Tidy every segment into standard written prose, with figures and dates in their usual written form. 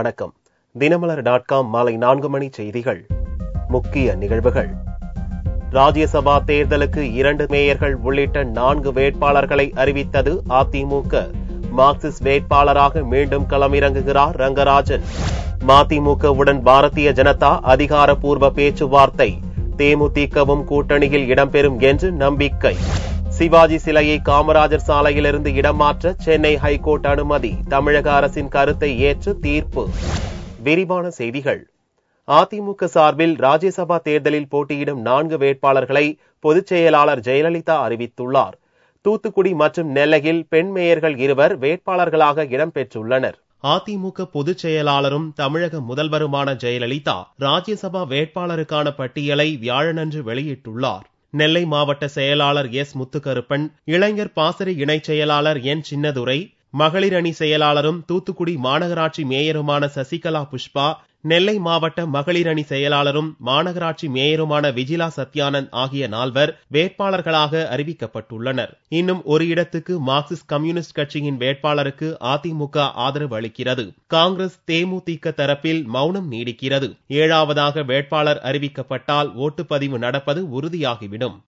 வணக்கம். தினமலர்.com மாலை 4 மணி செய்திகள். முக்கிய நிகழ்வுகள். ராஜ்யசபா தேர்தலுக்கு 2 மேயர்கள் உள்ளிட்ட 4 வேட்பாளர்களை அறிவித்தது அதிமுக. மார்க்சிஸ்ட் வேட்பாளராக மீண்டும் களமிறங்குகிறார் ரங்கராஜன். மதிமுகவுடன் பாரதிய ஜனதா அதிகாரப்பூர்வ பேச்சுவார்த்தை. தேமுதிகவும் கூட்டணியில் இடம்பெறும் என்று நம்பிக்கை. சிவாஜி சிலையை காமராஜர் சாலையிலிருந்து இடமாற்ற சென்னை ஹைகோர்ட் அனுமதி. தமிழக அரசின் கருத்தை ஏற்று தீர்ப்பு. விரிவான செய்திகள். அதிமுக சார்பில் ராஜ்யசபா தேர்தலில் போட்டியிடும் 4 வேட்பாளர்களை பொதுச் செயலாளர் ஜெயலலிதா அறிவித்துள்ளார். தூத்துக்குடி மற்றும் நெல்லையில் பெண் மேயர்கள் 2 வேட்பாளர்களாக இடம்பெற்றுள்ளனர். அதிமுக பொதுச் செயலாளரும் தமிழக முதல்வருமான ஜெயலலிதா ராஜ்யசபா வேட்பாளருக்கான பட்டியலை வியாழனன்று வெளியிட்டுள்ளார். நெல்லை மாவட்ட செயலாளர் எஸ் முத்துக்கருப்பன், இளைஞர் பாசறை இணைச் செயலாளர் என் சின்னதுரை, மகளிர் அணி செயலாளரும் தூத்துக்குடி மாநகராட்சி மேயருமான சசிகலா புஷ்பா, நெல்லை மாவட்ட மகளிர் அணி செயலாளரும் மாநகராட்சி மேயருமான விஜிலா சத்யானந்த் ஆகிய 4 வேட்பாளர்களாக அறிவிக்கப்பட்டுள்ளனர். இன்னும் ஒரு இடத்துக்கு மார்க்சிஸ்ட் கம்யூனிஸ்ட் கட்சியின் வேட்பாளருக்கு அதிமுக ஆதரவு அளிக்கிறது. காங்கிரஸ், தேமுதிக தரப்பில் மௌனம் நீடிக்கிறது. 7வதாக வேட்பாளர் அறிவிக்கப்பட்டால் ஓட்டுப்பதிவு நடப்பது உறுதியாகிவிடும்.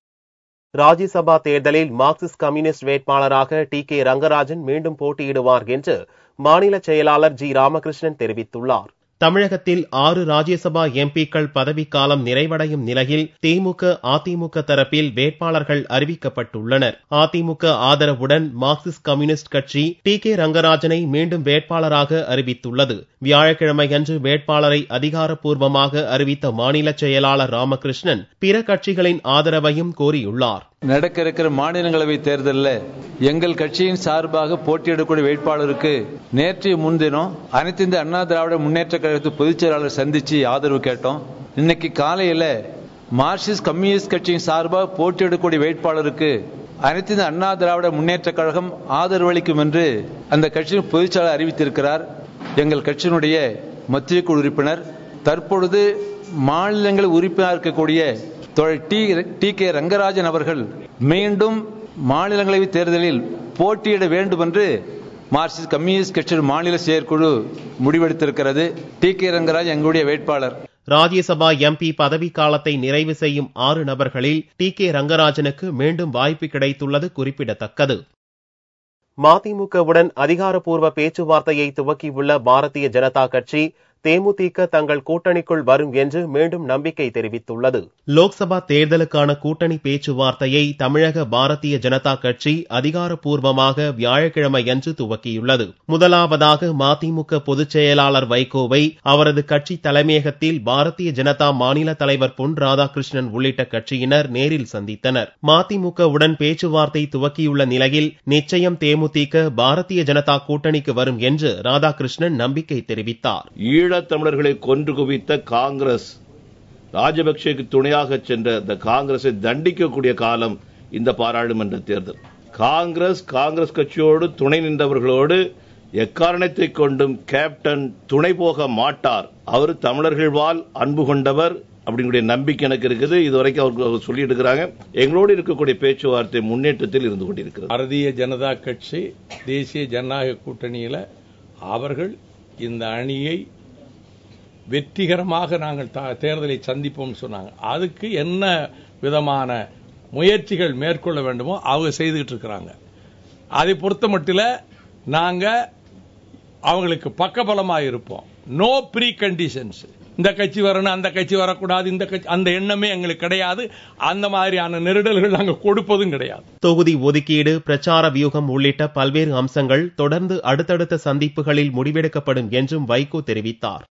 ராஜ்யசபா தேர்தலில் மார்க்சிஸ்ட் கம்யூனிஸ்ட் வேட்பாளராக டி.கே. ரங்கராஜன் மீண்டும் போட்டியிடுவார் என்று மாநில செயலாளர் ஜி. ராமகிருஷ்ணன் தெரிவித்துள்ளார். தமிழகத்தில் 6 ராஜ்யசபா எம்பிக்கள் பதவிக்காலம் நிறைவடையும் நிலையில் திமுக, அதிமுக தரப்பில் வேட்பாளர்கள் அறிவிக்கப்பட்டுள்ளனர். அதிமுக ஆதரவுடன் மார்க்சிஸ்ட் கம்யூனிஸ்ட் கட்சி டி.கே. ரங்கராஜனை மீண்டும் வேட்பாளராக அறிவித்துள்ளது. வியாழக்கிழமையன்று வேட்பாளரை அதிகாரப்பூர்வமாக அறிவித்த மாநில செயலாளர் ராமகிருஷ்ணன் பிற கட்சிகளின் ஆதரவையும் கோரியுள்ளார். நடக்க இருக்கிற மாநிலங்களவை தேர்தலில் எங்கள் கட்சியின் சார்பாக போட்டியிடக்கூடிய வேட்பாளருக்கு நேற்றைய முன்தினம் அனைத்து இந்திய அண்ணா திராவிட முன்னேற்ற கழகத்து பொதுச் செயலாளர் சந்திச்சு ஆதரவு கேட்டோம். இன்னைக்கு காலையில மார்க்சிஸ்ட் கம்யூனிஸ்ட் கட்சியின் சார்பாக போட்டியிடக்கூடிய வேட்பாளருக்கு அனைத்து இந்திய அண்ணா திராவிட முன்னேற்ற கழகம் ஆதரவு அளிக்கும் என்று அந்த கட்சியின் பொதுச் செயலாளர் அறிவித்திருக்கிறார். எங்கள் கட்சியினுடைய மத்திய குழு உறுப்பினர், தற்பொழுது மாநிலங்கள் உறுப்பினர் இருக்கக்கூடிய டி.கே. ரங்கராஜன் அவர்கள் மீண்டும் மாநிலங்களவை தேர்தலில் போட்டியிட வேண்டும் என்று மார்க்சிஸ்ட் கம்யூனிஸ்ட் கட்சியின் மாநில செயற்குழு முடிவெடுத்திருக்கிறது. டி.கே. ரங்கராஜ் எங்களுடைய வேட்பாளர். ராஜ்யசபா எம்பி பதவிக்காலத்தை நிறைவு செய்யும் 6 நபர்களில் டி.கே. ரங்கராஜனுக்கு மீண்டும் வாய்ப்பு கிடைத்துள்ளது குறிப்பிடத்தக்கது. மதிமுகவுடன் அதிகாரப்பூர்வ பேச்சுவார்த்தையை துவக்கியுள்ள பாரதிய ஜனதா கட்சி தேமுதிக தங்கள் கூட்டணிக்குள் வரும் என்று மீண்டும் நம்பிக்கை தெரிவித்துள்ளது. லோக்சபா தேர்தலுக்கான கூட்டணி பேச்சுவார்த்தையை தமிழக பாரதிய ஜனதா கட்சி அதிகாரப்பூர்வமாக வியாழக்கிழமையன்று துவக்கியுள்ளது. முதலாவதாக மதிமுக பொதுச் செயலாளர் வைகோவை அவரது கட்சி தலைமையகத்தில் பாரதிய ஜனதா மாநில தலைவர் பொன் ராதாகிருஷ்ணன் உள்ளிட்ட கட்சியினர் நேரில் சந்தித்தனர். மதிமுகவுடன் பேச்சுவார்த்தை துவக்கியுள்ள நிலையில் நிச்சயம் தேமுதிக பாரதிய ஜனதா கூட்டணிக்கு வரும் என்று ராதாகிருஷ்ணன் நம்பிக்கை தெரிவித்தார். தமிழர்களை கொன்று குவித்த காங்கிரஸ், ராஜபக்சேக்கு துணையாக சென்ற இந்த காங்கிரஸை தண்டிக்கக்கூடிய காலம் இந்த பாராளுமன்ற தேர்தல். காங்கிரஸ் கட்சியோடு துணை நின்றவர்களோடு எக்காரணத்தை கொண்டும் கேப்டன் துணை போக மாட்டார். அவர் தமிழர்கள் வாழ் அன்பு கொண்டவர் அப்படிங்கிற நம்பிக்கை எனக்கு இருக்குது. இதுவரைக்கும் அவர்கள் சொல்லிட்டு இருக்கிறாங்க. எங்களோடு இருக்கக்கூடிய பேச்சுவார்த்தை முன்னேற்றத்தில் இருந்து கொண்டிருக்கிறது. பாரதிய ஜனதா கட்சி தேசிய ஜனநாயக கூட்டணியில் அவர்கள் இந்த அணியை வெற்றிகரமாக நாங்கள் தேர்தலை சந்திப்போம் சொன்னாங்க. அதுக்கு என்ன விதமான முயற்சிகள் மேற்கொள்ள வேண்டுமோ அவங்க செய்துகிட்டு இருக்கிறாங்க. அதை பொறுத்த மட்டில் நாங்கள் அவங்களுக்கு பக்கபலமாக இருப்போம். No preconditions. இந்த கட்சி வரணும், அந்த கட்சி வரக்கூடாது, இந்த கட்சி, அந்த எண்ணமே எங்களுக்கு கிடையாது. அந்த மாதிரியான நெருடல்கள் நாங்கள் கொடுப்பதும் கிடையாது. தொகுதி ஒதுக்கீடு, பிரச்சார வியூகம் உள்ளிட்ட பல்வேறு அம்சங்கள் தொடர்ந்து அடுத்தடுத்த சந்திப்புகளில் முடிவெடுக்கப்படும் என்றும் வைகோ தெரிவித்தார்.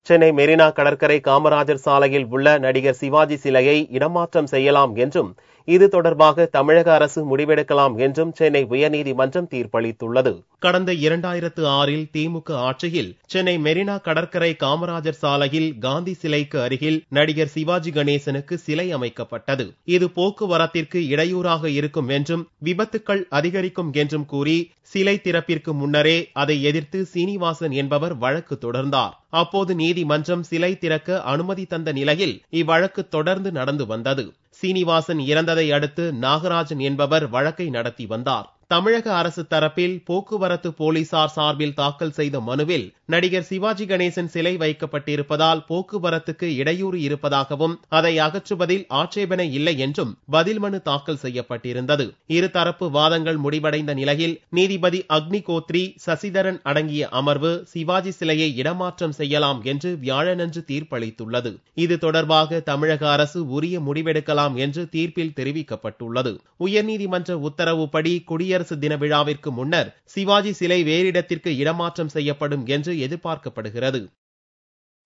சென்னை மெரினா கடற்கரை காமராஜர் சாலையில் உள்ள நடிகர் சிவாஜி சிலையை இடமாற்றம் செய்யலாம் என்றும் இது தொடர்பாக தமிழக அரசு முடிவெடுக்கலாம் என்றும் சென்னை உயர்நீதிமன்றம் தீர்ப்பளித்துள்ளது. கடந்த 2006இல் திமுக ஆட்சியில் சென்னை மெரினா கடற்கரை காமராஜர் சாலையில் காந்தி சிலைக்கு அருகில் நடிகர் சிவாஜி கணேசனுக்கு சிலை அமைக்கப்பட்டது. இது போக்குவரத்திற்கு இடையூறாக இருக்கும் என்றும் விபத்துக்கள் அதிகரிக்கும் என்றும் கூறி சிலை திறப்பிற்கு முன்னரே அதை எதிர்த்து சீனிவாசன் என்பவர் வழக்கு தொடர்ந்தார். அப்போது நீதிமன்றம் சிலை திறக்க அனுமதி தந்த நிலையில் இவ்வழக்கு தொடர்ந்து நடந்து வந்தது. சீனிவாசன் இறந்ததை அடுத்து நாகராஜன் என்பவர் வழக்கை நடத்தி வந்தார். தமிழக அரசு தரப்பில் போக்குவரத்து போலீசார் சார்பில் தாக்கல் செய்த மனுவில் நடிகர் சிவாஜி கணேசன் சிலை வைக்கப்பட்டிருப்பதால் போக்குவரத்துக்கு இடையூறு இருப்பதாகவும் அதை அகற்றுவதில் ஆட்சேபனை இல்லை என்றும் பதில் மனு தாக்கல் செய்யப்பட்டிருந்தது. இருதரப்பு வாதங்கள் முடிவடைந்த நிலையில் நீதிபதி அக்னிகோத்ரி, சசிதரன் அடங்கிய அமர்வு சிவாஜி சிலையை இடமாற்றம் செய்யலாம் என்று வியாழனன்று தீர்ப்பளித்துள்ளது. இது தொடர்பாக தமிழக அரசு உரிய முடிவெடுக்கலாம் என்று தீர்ப்பில் தெரிவிக்கப்பட்டுள்ளது. உயர்நீதிமன்ற உத்தரவுப்படி குடியரசு தின விழாவிற்கு முன்னர் சிவாஜி சிலை வேறிடத்திற்கு இடமாற்றம் செய்யப்படும் என்று எதிர்பார்க்கப்படுகிறது.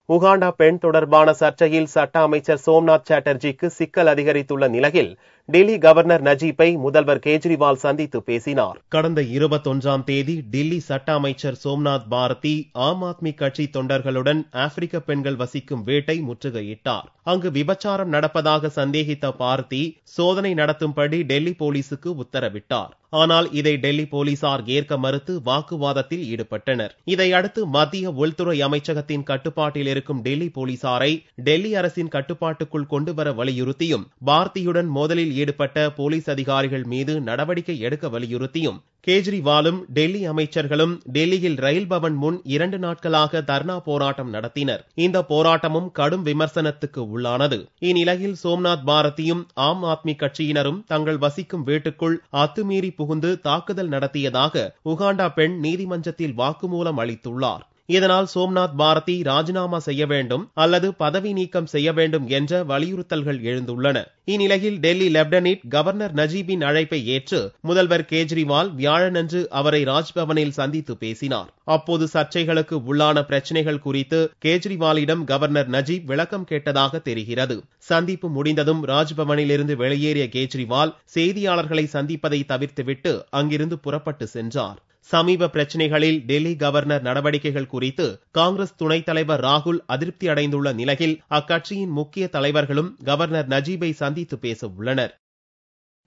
உகாண்டா பெண் தொடர்பான சர்ச்சையில் சட்ட அமைச்சர் சோம்நாத் சாட்டர்ஜிக்கு சிக்கல் அதிகரித்துள்ள நிலையில் டெல்லி கவர்னர் நஜீப்பை முதல்வர் கேஜ்ரிவால் சந்தித்து பேசினார். கடந்த 21ஆம் தேதி டெல்லி சட்ட அமைச்சர் சோம்நாத் பாரதி ஆம் ஆத்மி கட்சி தொண்டர்களுடன் ஆப்பிரிக்க பெண்கள் வசிக்கும் வீட்டை முற்றுகையிட்டார். அங்கு விபச்சாரம் நடப்பதாக சந்தேகித்த பாரதி சோதனை நடத்தும்படி டெல்லி போலீசுக்கு உத்தரவிட்டார். ஆனால் இதை டெல்லி போலீசார் ஏற்க மறுத்து வாக்குவாதத்தில் ஈடுபட்டனர். இதையடுத்து மத்திய உள்துறை அமைச்சகத்தின் கட்டுப்பாட்டில் இருக்கும் டெல்லி போலீசாரை டெல்லி அரசின் கட்டுப்பாட்டுக்குள் கொண்டுவர வலியுறுத்தியும் பாரதியுடன் மோதலில் ஈடுபட்ட போலீஸ் அதிகாரிகள் மீது நடவடிக்கை எடுக்க வலியுறுத்தியும் கேஜ்ரிவாலும் டெல்லி அமைச்சர்களும் டெல்லியில் ரயில் பவன் முன் 2 நாட்களாக தர்ணா போராட்டம் நடத்தினர். இந்த போராட்டமும் கடும் விமர்சனத்துக்கு உள்ளானது. இந்நிலையில் சோம்நாத் பாரதியும் ஆம் ஆத்மி கட்சியினரும் தங்கள் வசிக்கும் வீட்டுக்குள் அத்துமீறி புகுந்து தாக்குதல் நடத்தியதாக உகாண்டா பெண் நீதிமன்றத்தில் வாக்குமூலம் அளித்துள்ளார். இதனால் சோம்நாத் பாரதி ராஜினாமா செய்ய வேண்டும் அல்லது பதவி நீக்கம் செய்ய வேண்டும் என்ற வலியுறுத்தல்கள் எழுந்துள்ளன. இந்நிலையில் டெல்லி லெப்டினன்ட் கவர்னர் நஜீபின் அழைப்பை ஏற்று முதல்வர் கேஜ்ரிவால் வியாழனன்று அவரை ராஜ்பவனில் சந்தித்து பேசினார். அப்போது சர்ச்சைகளுக்கு உள்ளான பிரச்சனைகள் குறித்து கேஜ்ரிவாலிடம் கவர்னர் நஜீப் விளக்கம் கேட்டதாக தெரிகிறது. சந்திப்பு முடிந்ததும் ராஜ்பவனில் இருந்து வெளியேறிய கேஜ்ரிவால் செய்தியாளர்களை சந்திப்பதை தவிர்த்துவிட்டு அங்கிருந்து புறப்பட்டு சென்றார். சமீப பிரச்சனைகளில் டெல்லி கவர்னர் நடவடிக்கைகள் குறித்து காங்கிரஸ் துணைத் தலைவர் ராகுல் அதிருப்தி அடைந்துள்ள நிலையில் அக்கட்சியின் முக்கிய தலைவர்களும் கவர்னர் நஜீபை சந்தித்து பேச உள்ளனர்.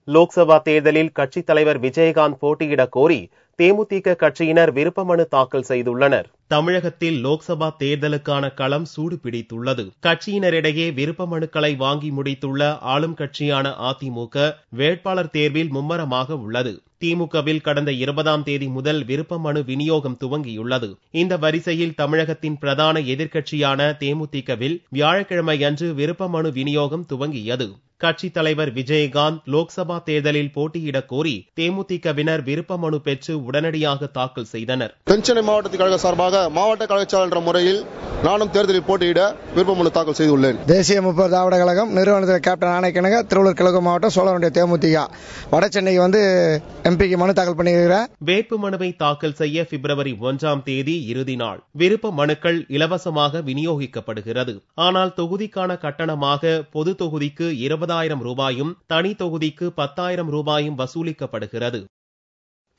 லோக்சபா தேர்தலில் கட்சித் தலைவர் விஜயகாந்த் போட்டியிட கோரி தேமுதிக கட்சியினர் விருப்ப மனு தாக்கல் செய்துள்ளனர். தமிழகத்தில் லோக்சபா தேர்தலுக்கான களம் சூடு பிடித்துள்ளது. கட்சியினரிடையே விருப்ப மனுக்களை வாங்கி முடித்துள்ள ஆளும் கட்சியான அதிமுக வேட்பாளர் தேர்வில் மும்மரமாக உள்ளது. திமுகவில் கடந்த 20ஆம் தேதி முதல் விருப்ப மனு விநியோகம் துவங்கியுள்ளது. இந்த வரிசையில் தமிழகத்தின் பிரதான எதிர்க்கட்சியான தேமுதிகவில் வியாழக்கிழமை அன்று விருப்ப மனு விநியோகம் துவங்கியது. கட்சித் தலைவர் விஜயகாந்த் லோக்சபா தேர்தலில் போட்டியிட கோரி தேமுதிகவினர் விருப்ப மனு பெற்று உடனடியாக தாக்கல் செய்தனர். தென்சென்னை மாவட்டத்தின் கழக சார்பாக மாவட்ட கழகச்சாளர் என்ற முறையில் நானும் தேர்தலில் போட்டியிட விருப்ப மனு தாக்கல் செய்துள்ளேன். தேசிய முற்போக்கு திராவிட கழகம் நிறுவனத்தில் கேப்டன் ஆணைக்கணங்க திருவள்ளூர் கிழக்கு மாவட்டம் சோழவண்டிய தேமுதிக வட சென்னைக்கு எம்பிக்கு மனு தாக்கல் பண்ணியிருக்கிறேன். வேட்பு மனுவை தாக்கல் செய்ய பிப்ரவரி 1ஆம் தேதி இறுதி நாள். விருப்ப மனுக்கள் இலவசமாக விநியோகிக்கப்படுகிறது. ஆனால் தொகுதிக்கான கட்டணமாக பொது தொகுதிக்கு 20,000 ரூபாயும் தனி தொகுதிக்கு 10,000 ரூபாயும் வசூலிக்கப்படுகிறது.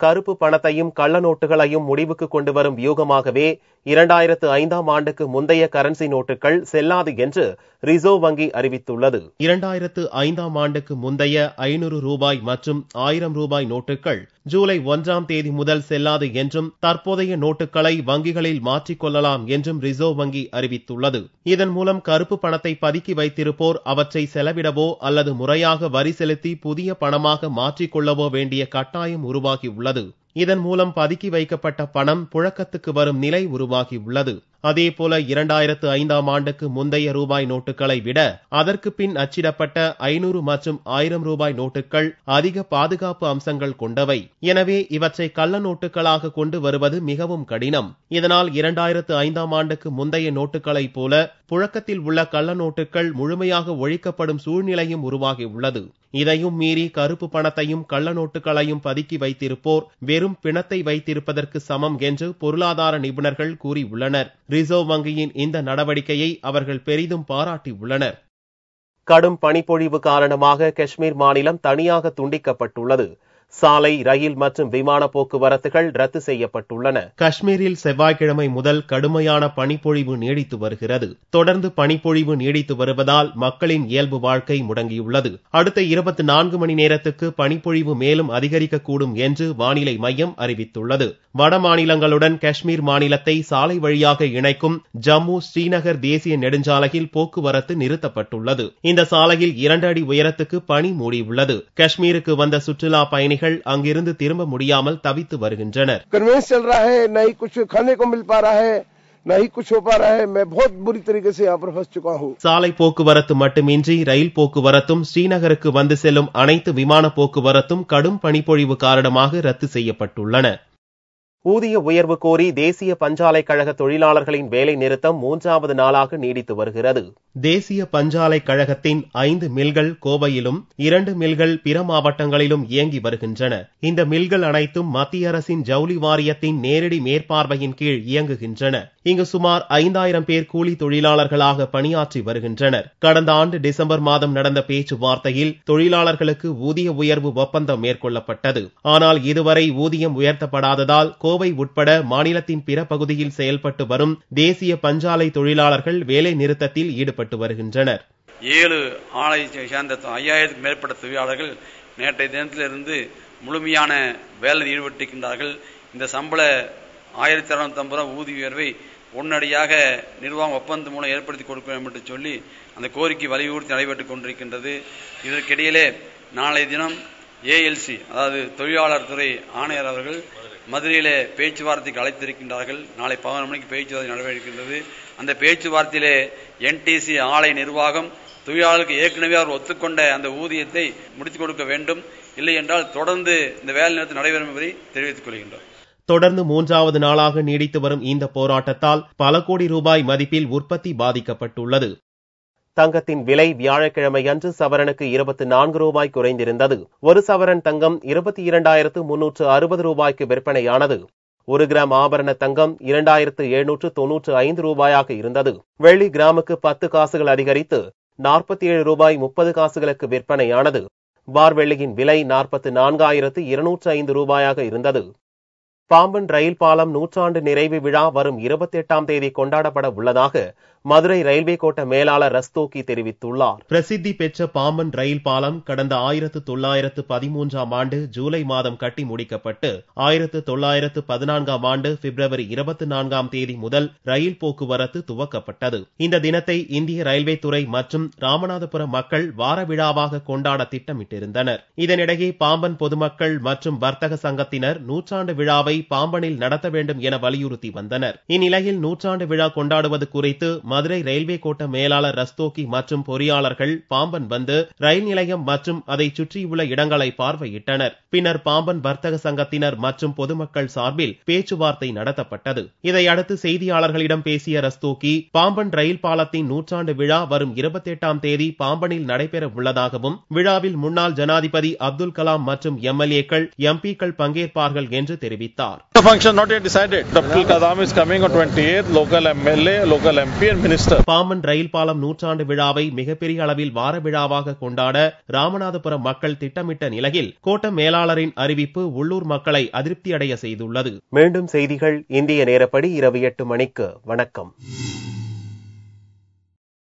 கருப்பு பணத்தையும் கள்ள நோட்டுகளையும் முடிவுக்கு கொண்டு வரும் வியூகமாகவே 2005ஆம் ஆண்டுக்கு முந்தைய கரன்சி நோட்டுகள் செல்லாது என்று ரிசர்வ் வங்கி அறிவித்துள்ளது. 2005ஆம் ஆண்டுக்கு முந்தைய 500 ரூபாய் மற்றும் 1000 ரூபாய் நோட்டுகள் ஜூலை 1ஆம் தேதி முதல் செல்லாது என்றும் தற்போதைய நோட்டுகளை வங்கிகளில் மாற்றிக்கொள்ளலாம் என்றும் ரிசர்வ் வங்கி அறிவித்துள்ளது. இதன் மூலம் கருப்பு பணத்தை பதுக்கி வைத்திருப்போர் அவற்றை செலவிடவோ அல்லது முறையாக வரி செலுத்தி புதிய பணமாக மாற்றிக்கொள்ளவோ வேண்டிய கட்டாயம் உருவாகியுள்ளது. இதன் மூலம் பதுக்கி வைக்கப்பட்ட பணம் புழக்கத்துக்கு வரும் நிலை உருவாகியுள்ளது. அதேபோல 2005ஆம் ஆண்டுக்கு முந்தைய ரூபாய் நோட்டுகளை விட அதற்கு பின் அச்சிடப்பட்ட 500 மற்றும் 1000 ரூபாய் நோட்டுகள் அதிக பாதுகாப்பு அம்சங்கள் கொண்டவை. எனவே இவற்றை கள்ள நோட்டுகளாக கொண்டு வருவது மிகவும் கடினம். இதனால் 2005ஆம் ஆண்டுக்கு முந்தைய நோட்டுகளைப் போல புழக்கத்தில் உள்ள கள்ள நோட்டுகள் முழுமையாக ஒழிக்கப்படும் சூழ்நிலையும் உருவாகியுள்ளது. இதையும் மீறி கருப்பு பணத்தையும் கள்ள நோட்டுகளையும் பதுக்கி வைத்திருப்போர் வெறும் பிணத்தை வைத்திருப்பதற்கு சமம் என்று பொருளாதார நிபுணர்கள் கூறியுள்ளனர். ரிசர்வ் வங்கியின் இந்த நடவடிக்கையை அவர்கள் பெரிதும் பாராட்டியுள்ளனர். கடும் பனிப்பொழிவு காரணமாக காஷ்மீர் மாநிலம் தனியாக துண்டிக்கப்பட்டுள்ளது. சாலை, ரயில் மற்றும் விமான போக்குவரத்துகள் ரத்து செய்யப்பட்டுள்ளன. காஷ்மீரில் செவ்வாய்க்கிழமை முதல் கடுமையான பனிப்பொழிவு நீடித்து வருகிறது. தொடர்ந்து பனிப்பொழிவு நீடித்து வருவதால் மக்களின் இயல்பு வாழ்க்கை முடங்கியுள்ளது. அடுத்த 24 மணி நேரத்துக்கு பனிப்பொழிவு மேலும் அதிகரிக்கக்கூடும் என்று வானிலை மையம் அறிவித்துள்ளது. வட மாநிலங்களுடன் காஷ்மீர் மாநிலத்தை சாலை வழியாக இணைக்கும் ஜம்மு ஸ்ரீநகர் தேசிய நெடுஞ்சாலையில் போக்குவரத்து நிறுத்தப்பட்டுள்ளது. இந்த சாலையில் 2 அடி உயரத்துக்கு பனி மூடியுள்ளது. காஷ்மீருக்கு வந்த சுற்றுலா பயணிகள் அங்கிருந்து திரும்ப முடியாமல் தவித்து வருகின்றனர். कन्वेंस चल रहा है, नहीं कुछ खाने को मिल पा रहा है, नहीं कुछ हो पा रहा है। मैं बहुत बुरी तरीके से यहाँ पर फंस चुका हूँ। சாலை போக்குவரத்து மட்டுமின்றி ரயில் போக்குவரத்தும் ஸ்ரீநகருக்கு வந்து செல்லும் அனைத்து விமான போக்குவரத்தும் கடும் பனிப்பொழிவு காரணமாக ரத்து செய்யப்பட்டுள்ளன. ஊதிய உயர்வு கோரி தேசிய பஞ்சாலை கழக தொழிலாளர்களின் வேலை நிறுத்தம் 3வது நாளாக நீடித்து வருகிறது. தேசிய பஞ்சாலை கழகத்தின் 5 மில்கள் கோவையிலும் 2 மில்கள் பிற மாவட்டங்களிலும் இயங்கி வருகின்றன. இந்த மில்கள் அனைத்தும் மத்திய அரசின் ஜவுளி வாரியத்தின் நேரடி மேற்பார்வையின் கீழ் இயங்குகின்றன. இங்கு சுமார் 5000 பேர் கூலி தொழிலாளர்களாக பணியாற்றி வருகின்றனர். கடந்த ஆண்டு டிசம்பர் மாதம் நடந்த பேச்சுவார்த்தையில் தொழிலாளர்களுக்கு ஊதிய உயர்வு ஒப்பந்தம் மேற்கொள்ளப்பட்டது. ஆனால் இதுவரை ஊதியம் உயர்த்தப்படாததால் கோவை உட்பட மாநிலத்தின் பிற பகுதியில் செயல்பட்டு வரும் தேசிய பஞ்சாலை தொழிலாளர்கள் வேலை நிறுத்தத்தில் ஈடுபட்டு வருகின்றனர். 7 ஆலை சேர்ந்த 5000க்கும் மேற்பட்ட தொழிலாளர்கள் நேற்றைய தினத்திலிருந்து முழுமையான வேலையில் ஈடுபட்டிருக்கின்றார்கள். இந்த சம்பள 1650 ஊதிய உயர்வை உடனடியாக நிர்வாகம் ஒப்பந்தம் மூலம் ஏற்படுத்தி கொடுக்க வேண்டும் என்று சொல்லி அந்த கோரிக்கை வலியுறுத்தி நடைபெற்றுக் கொண்டிருக்கின்றது. இதற்கிடையிலே நாளைய தினம் ஏஎல்சி அதாவது தொழிலாளர் துறை ஆணையர் அவர்கள் மதுரையிலே பேச்சுவார்த்தைக்கு அழைத்திருக்கின்றார்கள். நாளை 11 மணிக்கு பேச்சுவார்த்தை நடைபெறுகின்றது. அந்த பேச்சுவார்த்தையிலே என்டிசி ஆலை நிர்வாகம் தொழிலாளர்களுக்கு ஏற்கனவே அவர் ஒத்துக்கொண்ட அந்த ஊதியத்தை முடித்துக் கொடுக்க வேண்டும். இல்லை என்றால் தொடர்ந்து இந்த வேலை நிறுத்தம் நடைபெறும் என்பதை தெரிவித்துக் கொள்கின்றோம். தொடர்ந்து 3வது நாளாக நீடித்து வரும் இந்த போராட்டத்தால் பல கோடி ரூபாய் மதிப்பில் உற்பத்தி பாதிக்கப்பட்டுள்ளது. தங்கத்தின் விலை வியாழக்கிழமை அன்று சவரனுக்கு 24 ரூபாய் குறைந்திருந்தது. ஒரு சவரன் தங்கம் 22,360 ரூபாய்க்கு விற்பனையானது. 1 கிராம் ஆபரண தங்கம் 2,795 ரூபாயாக இருந்தது. வெள்ளி கிராமுக்கு 10 காசுகள் அதிகரித்து 47 ரூபாய் 30 காசுகளுக்கு விற்பனையானது. பார் வெள்ளியின் விலை 44,205 ரூபாயாக இருந்தது. பாம்பன் ரயில் பாலம் 100ஆண்டு நிறைவு விழா வரும் 28ஆம் தேதி கொண்டாடப்பட உள்ளதாக மதுரை ரயில்வே கோட்ட மேலாளர் ரஸ்தோகி தெரிவித்துள்ளார். பிரசித்தி பெற்ற பாம்பன் ரயில் பாலம் கடந்த 1913ஆம் ஆண்டு ஜூலை மாதம் கட்டி முடிக்கப்பட்டு 1914ஆம் ஆண்டு பிப்ரவரி 24ஆம் தேதி முதல் ரயில் போக்குவரத்து துவக்கப்பட்டது. இந்த தினத்தை இந்திய ரயில்வே துறை மற்றும் ராமநாதபுரம் மக்கள் வார விழாவாக கொண்டாட திட்டமிட்டிருந்தனர். இதனிடையே பாம்பன் பொதுமக்கள் மற்றும் வர்த்தக சங்கத்தினர் 100ஆண்டு விழாவை பாம்பனில் நடத்த வேண்டும் என வலியுறுத்தி வந்தனர். இந்நிலையில் 100ஆண்டு விழா கொண்டாடுவது குறித்து மதுரை ரயில்வே கோட்ட மேலாளர் ரஸ்தோகி மற்றும் பொறியாளர்கள் பாம்பன் வந்து ரயில் நிலையம் மற்றும் அதை சுற்றியுள்ள இடங்களை பார்வையிட்டனர். பின்னர் பாம்பன் வர்த்தக சங்கத்தினர் மற்றும் பொதுமக்கள் சார்பில் பேச்சுவார்த்தை நடத்தப்பட்டது. இதையடுத்து செய்தியாளர்களிடம் பேசிய ரஸ்தோகி பாம்பன் ரயில் பாலத்தின் 100ஆண்டு விழா வரும் 28ஆம் தேதி பாம்பனில் நடைபெற உள்ளதாகவும் விழாவில் முன்னாள் ஜனாதிபதி அப்துல் கலாம் மற்றும் எம்எல்ஏக்கள் எம்பிக்கள் பங்கேற்பார்கள் என்று தெரிவித்தார். The function not yet decided. Abdul Kalam is coming on 28th. Local MLA, local MP and minister. Pamban ரயில் பாலம் 100ஆண்டு விழாவை மிகப்பெரிய அளவில் வார விழாவாக கொண்டாட ராமநாதபுரம் மக்கள் திட்டமிட்ட நிலையில் கோட்ட மேலாளரின் அறிவிப்பு உள்ளூர் மக்களை அதிருப்தி அடைய செய்துள்ளது. மீண்டும் செய்திகள் இந்திய நேரப்படி இரவு 8 மணிக்கு. வணக்கம்.